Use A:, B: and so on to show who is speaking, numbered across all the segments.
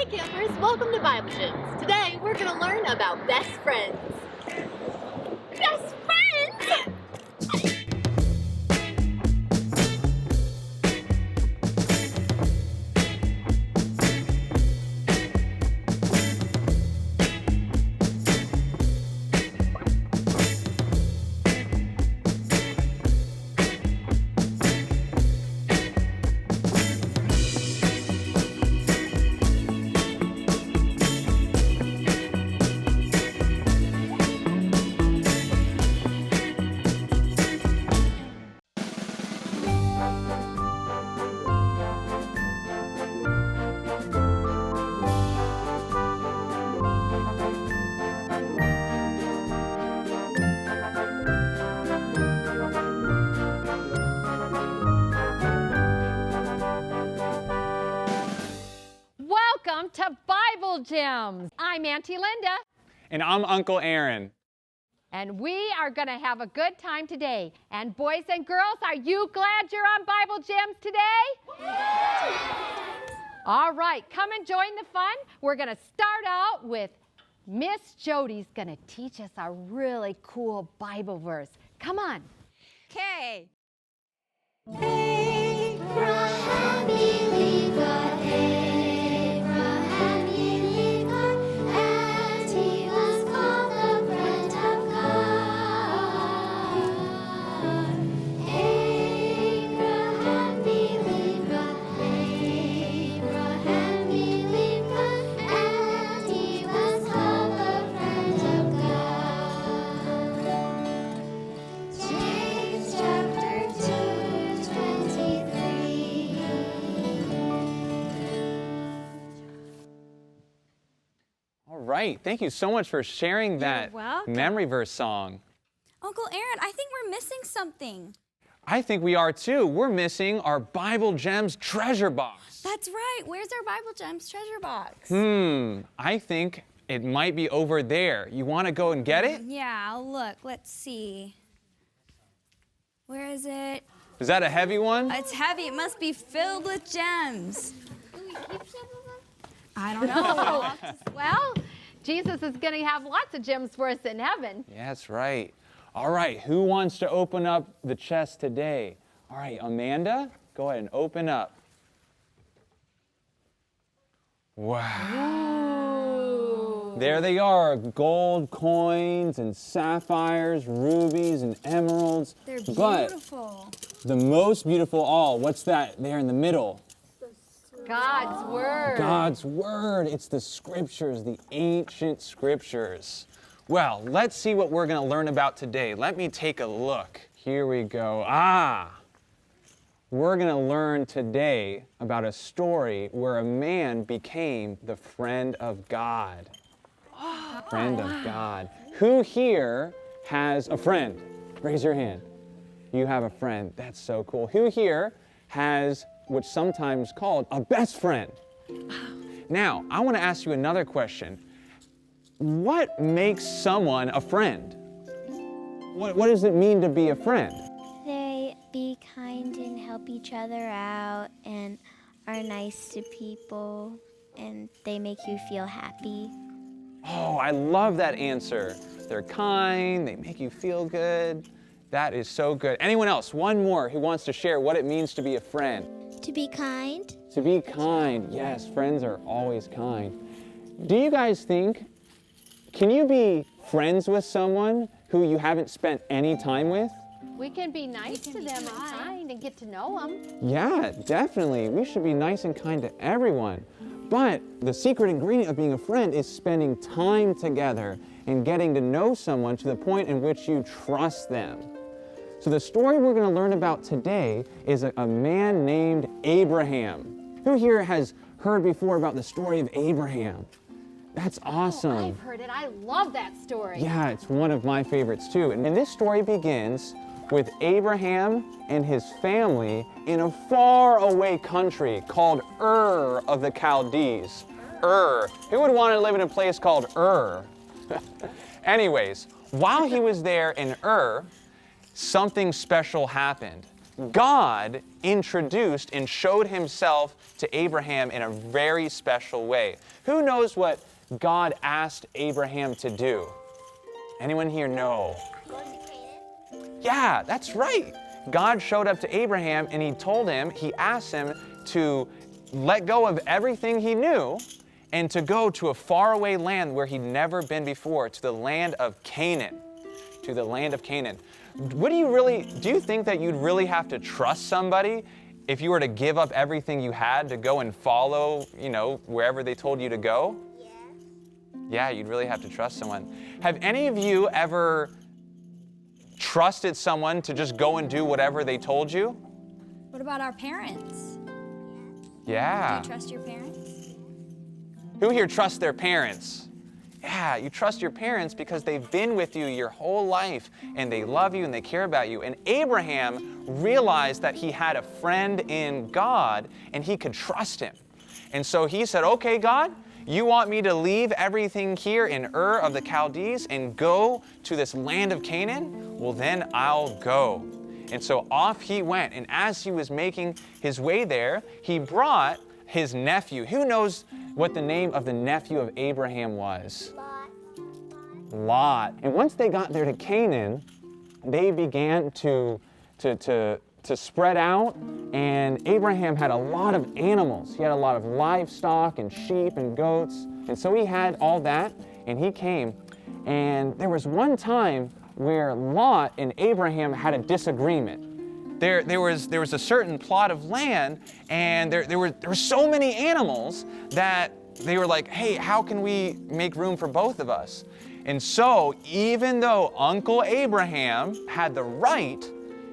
A: Hey campers, welcome to Bible Gyms. Today we're going to learn about best friends. Best friends!
B: Welcome to Bible Gyms. I'm Auntie Linda.
C: And I'm Uncle Aron.
B: And we are going to have a good time today. And boys and girls, are you glad you're on Bible Gyms today? All right, come and join the fun. We're going to start out with Miss Jody's going to teach us a really cool Bible verse. Come on.
D: Okay.
E: Abraham believed God, Abraham believed God, and he was called the friend of God. Abraham believed God, Abraham believed God, and he was called the friend of God. James chapter 2:23.
C: All right, thank you so much for sharing that
D: welcome.
C: memory verse song.
D: Uncle Aron, I think we're missing something.
C: I think we are too. We're missing our Bible Gems treasure box.
D: That's right. Where's our Bible Gems treasure box?
C: I think it might be over there. You want to go and get it?
D: Yeah, I'll look. Let's see. Where is it?
C: Is that a heavy one?
D: It's heavy. It must be filled with gems. I don't know.
B: Well, Jesus is going to have lots of gems for us in heaven.
C: Yeah, that's right. All right, who wants to open up the chest today? All right, Amanda, go ahead and open up. Wow. There they are, gold coins and sapphires, rubies and emeralds.
D: They're
C: But
D: beautiful.
C: the most beautiful all, what's that there in the middle?
B: God's Word.
C: God's Word. It's the scriptures, the ancient scriptures. Well, let's see what we're going to learn about today. Let me take a look. Here we go. We're going to learn today about a story where a man became the friend of God. Friend of God. Who here has a friend? Raise your hand. You have a friend. That's so cool. Who here has what's sometimes called a best friend? Now, I want to ask you another question. What makes someone a friend? What does it mean to be a friend?
E: They be kind and help each other out and are nice to people and they make you feel happy.
C: Oh, I love that answer. They're kind, they make you feel good. That is so good. Anyone else? One more who wants to share what it means to be a friend.
E: To be kind.
C: To be kind. Yes, friends are always kind. Do you guys think, can you be friends with someone who you haven't spent any time with?
B: We can be nice to them and kind and get to know them.
C: Yeah, definitely. We should be nice and kind to everyone. But the secret ingredient of being a friend is spending time together and getting to know someone to the point in which you trust them. So the story we're going to learn about today is a man named Abraham. Who here has heard before about the story of Abraham? That's awesome.
B: Oh, I've heard it. I love that story.
C: Yeah, it's one of my favorites too. And this story begins with Abraham and his family in a faraway country called Ur of the Chaldees. Ur. Who would want to live in a place called Ur? Anyways, while he was there in Ur, something special happened. God introduced and showed himself to Abraham in a very special way. Who knows what God asked Abraham to do? Anyone here know?
E: Go to Canaan.
C: Yeah, that's right. God showed up to Abraham and he asked him to let go of everything he knew and to go to a faraway land where he'd never been before, to the land of Canaan. To the land of Canaan. Do you think that you'd really have to trust somebody if you were to give up everything you had to go and follow, wherever they told you to go?
E: Yeah.
C: Yeah, you'd really have to trust someone. Have any of you ever trusted someone to just go and do whatever they told you?
D: What about our parents?
C: Yeah.
D: Do you trust your parents?
C: Who here trusts their parents? Yeah, you trust your parents because they've been with you your whole life and they love you and they care about you. And Abraham realized that he had a friend in God and he could trust him. And so he said, okay, God, you want me to leave everything here in Ur of the Chaldees and go to this land of Canaan? Well, then I'll go. And so off he went. And as he was making his way there, he brought his nephew. Who knows what the name of the nephew of Abraham was? Lot. And once they got there to Canaan, they began to spread out, and Abraham had a lot of animals. He had a lot of livestock and sheep and goats. And so he had all that, and he came. And there was one time where Lot and Abraham had a disagreement. There was a certain plot of land, and there were so many animals that they were like, hey, how can we make room for both of us? And so even though Uncle Abraham had the right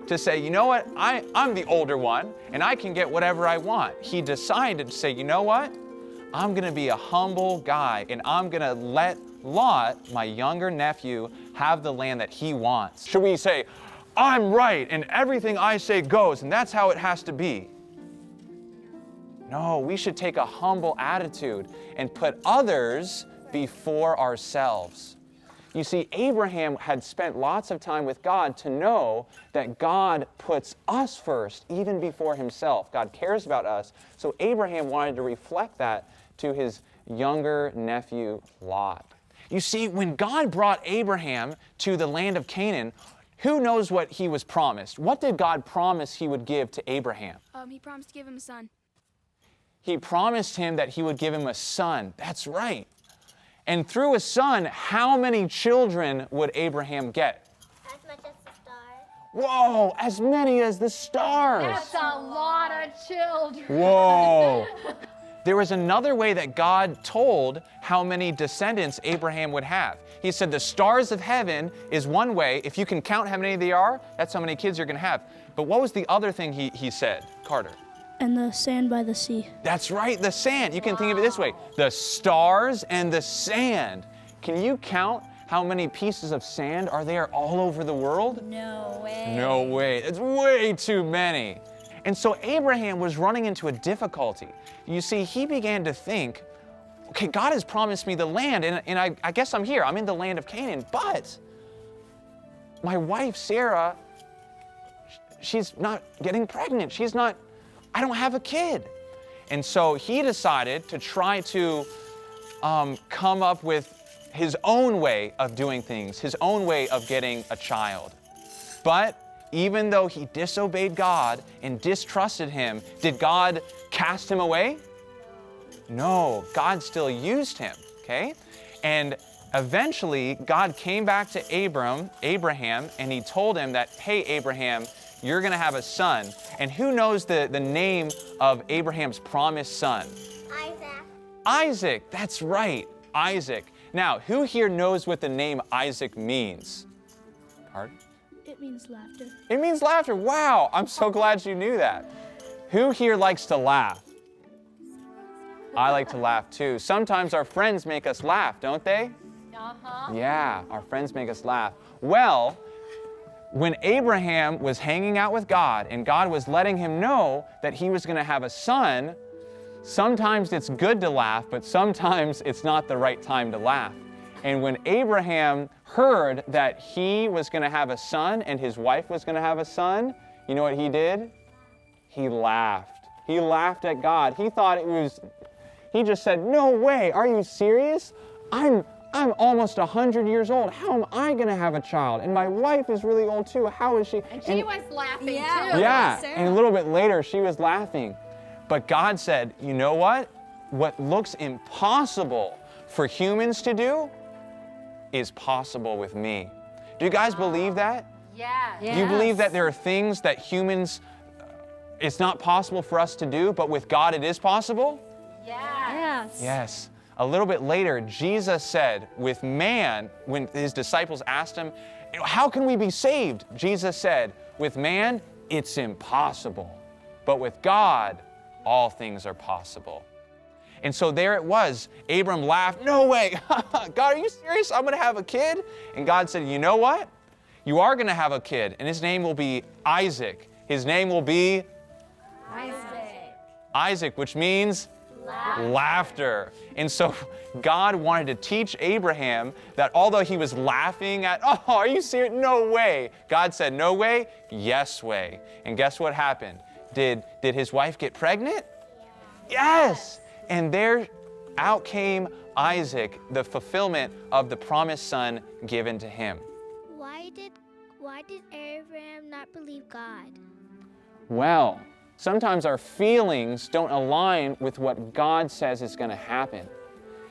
C: to say, you know what, I'm the older one, and I can get whatever I want, he decided to say, you know what, I'm going to be a humble guy, and I'm going to let Lot, my younger nephew, have the land that he wants. Should we say, I'm right, and everything I say goes, and that's how it has to be? No, we should take a humble attitude and put others before ourselves. You see, Abraham had spent lots of time with God to know that God puts us first, even before himself. God cares about us. So Abraham wanted to reflect that to his younger nephew, Lot. You see, when God brought Abraham to the land of Canaan, who knows what he was promised? What did God promise he would give to Abraham?
F: He promised to give him a son.
C: He promised him that he would give him a son. That's right. And through a son, how many children would Abraham get?
E: As much as the stars.
C: Whoa, as many as the stars.
B: That's a lot of children.
C: Whoa. There was another way that God told how many descendants Abraham would have. He said the stars of heaven is one way. If you can count how many they are, that's how many kids you're going to have. But what was the other thing he said, Carter?
F: And the sand by the sea.
C: That's right, the sand. You can think of it this way. The stars and the sand. Can you count how many pieces of sand are there all over the world?
D: No way.
C: No way. It's way too many. And so Abraham was running into a difficulty. You see, he began to think, okay, God has promised me the land, and I guess I'm here. I'm in the land of Canaan, but my wife, Sarah, she's not getting pregnant. I don't have a kid. And so he decided to try to come up with his own way of doing things, his own way of getting a child. But even though he disobeyed God and distrusted him, did God cast him away? No, God still used him, okay? And eventually, God came back to Abraham, and he told him that, hey, Abraham, you're going to have a son. And who knows the name of Abraham's promised son?
E: Isaac.
C: Isaac, that's right, Isaac. Now, who here knows what the name Isaac means? Pardon?
F: It means laughter.
C: It means laughter. Wow, I'm so glad you knew that. Who here likes to laugh? I like to laugh too. Sometimes our friends make us laugh, don't they?
B: Uh-huh.
C: Yeah, our friends make us laugh. Well, when Abraham was hanging out with God and God was letting him know that he was going to have a son, sometimes it's good to laugh, but sometimes it's not the right time to laugh. And when Abraham heard that he was going to have a son and his wife was going to have a son, you know what he did? He laughed. He laughed at God. He thought he just said, no way, are you serious? I'm almost 100 years old. How am I going to have a child? And my wife is really old too. How is she?
B: And she was laughing too.
C: Yeah, and a little bit later, she was laughing. But God said, you know what? What looks impossible for humans to do is possible with me. Do you guys believe that?
B: Yes.
C: Do you believe that there are things that humans, it's not possible for us to do, but with God it is possible?
B: Yes.
C: Yes. A little bit later, Jesus said, with man, when his disciples asked him, how can we be saved? Jesus said, with man, it's impossible. But with God, all things are possible. And so there it was. Abram laughed, no way. God, are you serious? I'm going to have a kid? And God said, you know what? You are going to have a kid, and his name will be Isaac. His name will be Isaac, which means laughter. And so God wanted to teach Abraham that although he was laughing at, oh, are you serious? No way. God said, no way? Yes way. And guess what happened? Did his wife get pregnant? Yes. And there out came Isaac, the fulfillment of the promised son given to him.
E: Why did Abraham not believe God?
C: Well, sometimes our feelings don't align with what God says is going to happen.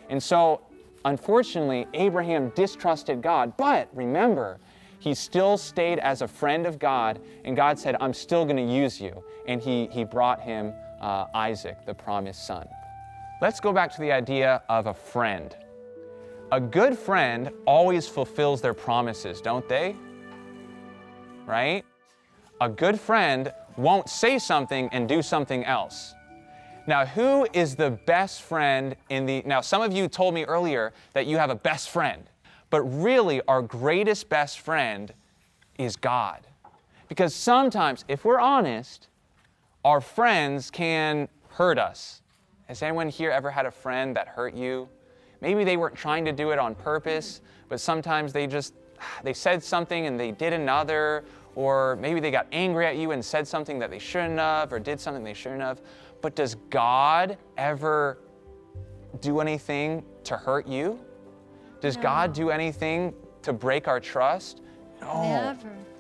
C: And so, unfortunately, Abraham distrusted God. But remember, he still stayed as a friend of God, and God said, I'm still going to use you. And he brought him Isaac, the promised son. Let's go back to the idea of a friend. A good friend always fulfills their promises, don't they? Right? A good friend won't say something and do something else. Now, who is the best friend now some of you told me earlier that you have a best friend, but really our greatest best friend is God. Because sometimes, if we're honest, our friends can hurt us. Has anyone here ever had a friend that hurt you? Maybe they weren't trying to do it on purpose, but sometimes they said something and they did another, or maybe they got angry at you and said something that they shouldn't have, or did something they shouldn't have. But does God ever do anything to hurt you? Does God do anything to break our trust? No.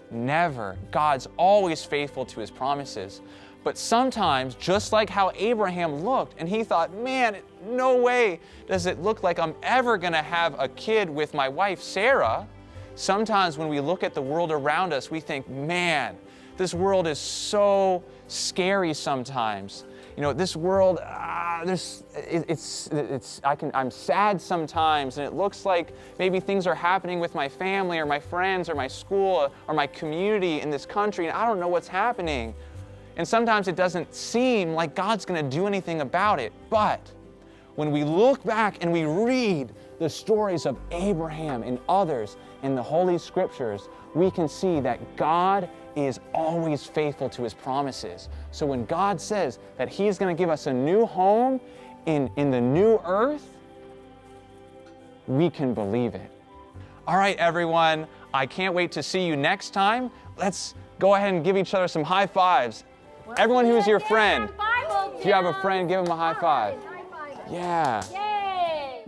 C: Never. God's always faithful to his promises. But sometimes, just like how Abraham looked, and he thought, man, no way does it look like I'm ever going to have a kid with my wife, Sarah. Sometimes when we look at the world around us, we think, man, this world is so scary sometimes. You know, this world, I'm sad sometimes, and it looks like maybe things are happening with my family or my friends or my school or my community in this country, and I don't know what's happening. And sometimes it doesn't seem like God's going to do anything about it. But when we look back and we read the stories of Abraham and others in the Holy Scriptures, we can see that God is always faithful to his promises. So when God says that he's going to give us a new home in the new earth, we can believe it. All right, everyone, I can't wait to see you next time. Let's go ahead and give each other some high fives. Everyone who's your friend, if you have a friend, give them a high five. Yeah.
B: Yay!